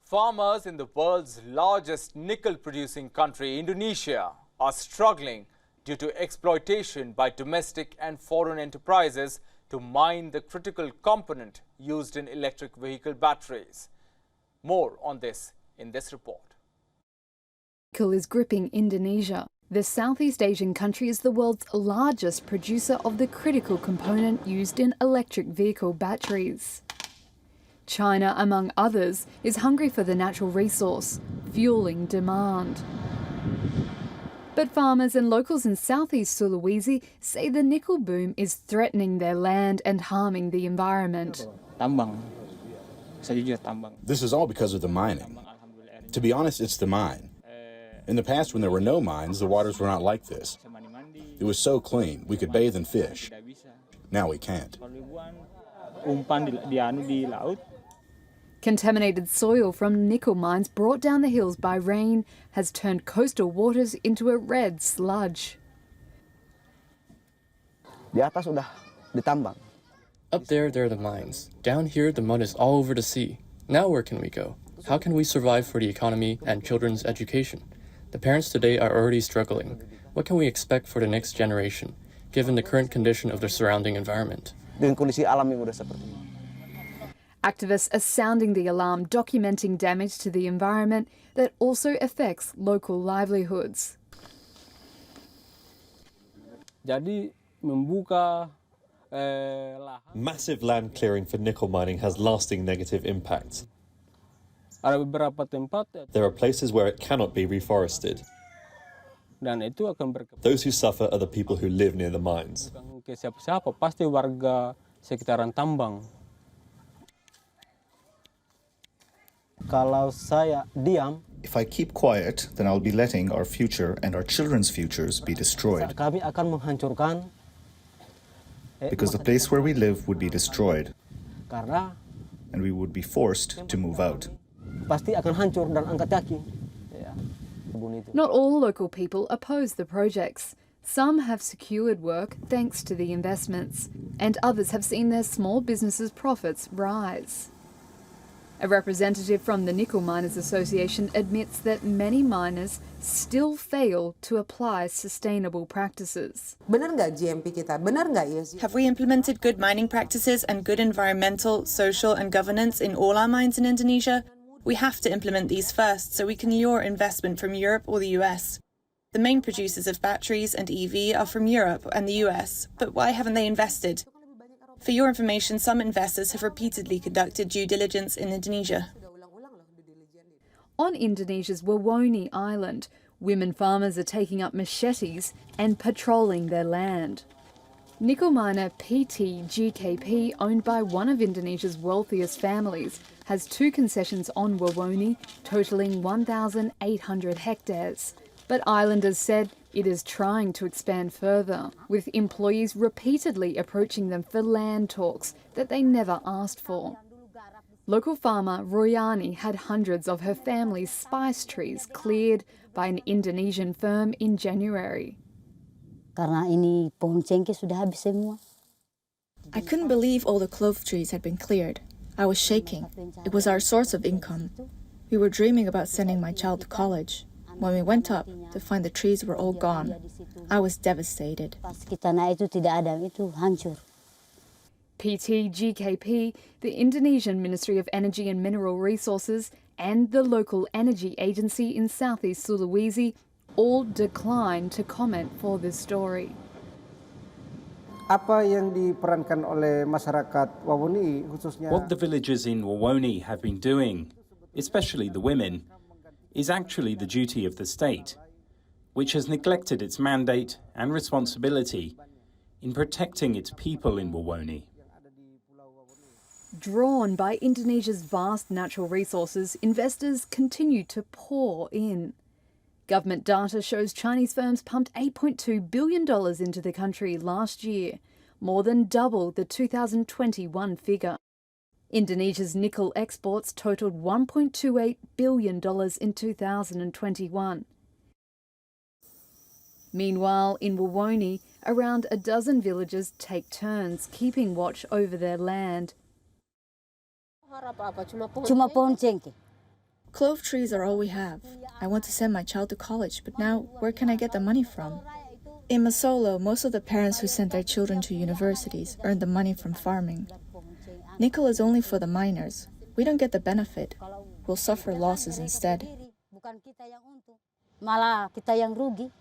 Farmers in the world's largest nickel-producing country, Indonesia, are struggling due to exploitation by domestic and foreign enterprises to mine the critical component used in electric vehicle batteries. More on this in this report. Nickel is gripping Indonesia. The Southeast Asian country is the world's largest producer of the critical component used in electric vehicle batteries. China, among others, is hungry for the natural resource, fueling demand. But farmers and locals in southeast Sulawesi say the nickel boom is threatening their land and harming the environment. This is all because of the mining. To be honest, it's the mine. In the past, when there were no mines, the waters were not like this. It was so clean, we could bathe and fish. Now we can't. Contaminated soil from nickel mines brought down the hills by rain has turned coastal waters into a red sludge. Up there are the mines. Down here, the mud is all over the sea. Now where can we go? How can we survive for the economy and children's education? The parents today are already struggling. What can we expect for the next generation, given the current condition of the surrounding environment? Activists are sounding the alarm, documenting damage to the environment that also affects local livelihoods. Massive land clearing for nickel mining has lasting negative impacts. There are places where it cannot be reforested. Those who suffer are the people who live near the mines. If I keep quiet, then I'll be letting our future and our children's futures be destroyed. Because the place where we live would be destroyed, and we would be forced to move out. Not all local people oppose the projects. Some have secured work thanks to the investments, and others have seen their small businesses' profits rise. A representative from the Nickel Miners Association admits that many miners still fail to apply sustainable practices. Have we implemented good mining practices and good environmental, social and governance in all our mines in Indonesia? We have to implement these first so we can lure investment from Europe or the US. The main producers of batteries and EV are from Europe and the US, but why haven't they invested? For your information, some investors have repeatedly conducted due diligence in Indonesia. On Indonesia's WION Island, women farmers are taking up machetes and patrolling their land. Nickel miner PT-GKP, owned by one of Indonesia's wealthiest families, has 2 concessions on WION, totalling 1,800 hectares. But islanders said it is trying to expand further, with employees repeatedly approaching them for land talks that they never asked for. Local farmer Royani had hundreds of her family's spice trees cleared by an Indonesian firm in January. I couldn't believe all the clove trees had been cleared. I was shaking. It was our source of income. We were dreaming about sending my child to college. When we went up to find the trees were all gone, I was devastated. PT-GKP, the Indonesian Ministry of Energy and Mineral Resources, and the local energy agency in southeast Sulawesi all declined to comment for this story. What the villagers in WION have been doing, especially the women, is actually the duty of the state, which has neglected its mandate and responsibility in protecting its people in WION. Drawn by Indonesia's vast natural resources, investors continue to pour in. Government data shows Chinese firms pumped $8.2 billion into the country last year, more than double the 2021 figure. Indonesia's nickel exports totaled $1.28 billion in 2021. Meanwhile, in WION, around a dozen villagers take turns keeping watch over their land. Clove trees are all we have. I want to send my child to college, but now where can I get the money from? In Masolo, most of the parents who sent their children to universities earn the money from farming. Nickel is only for the miners. We don't get the benefit. We'll suffer losses instead. Malah kita yang rugi.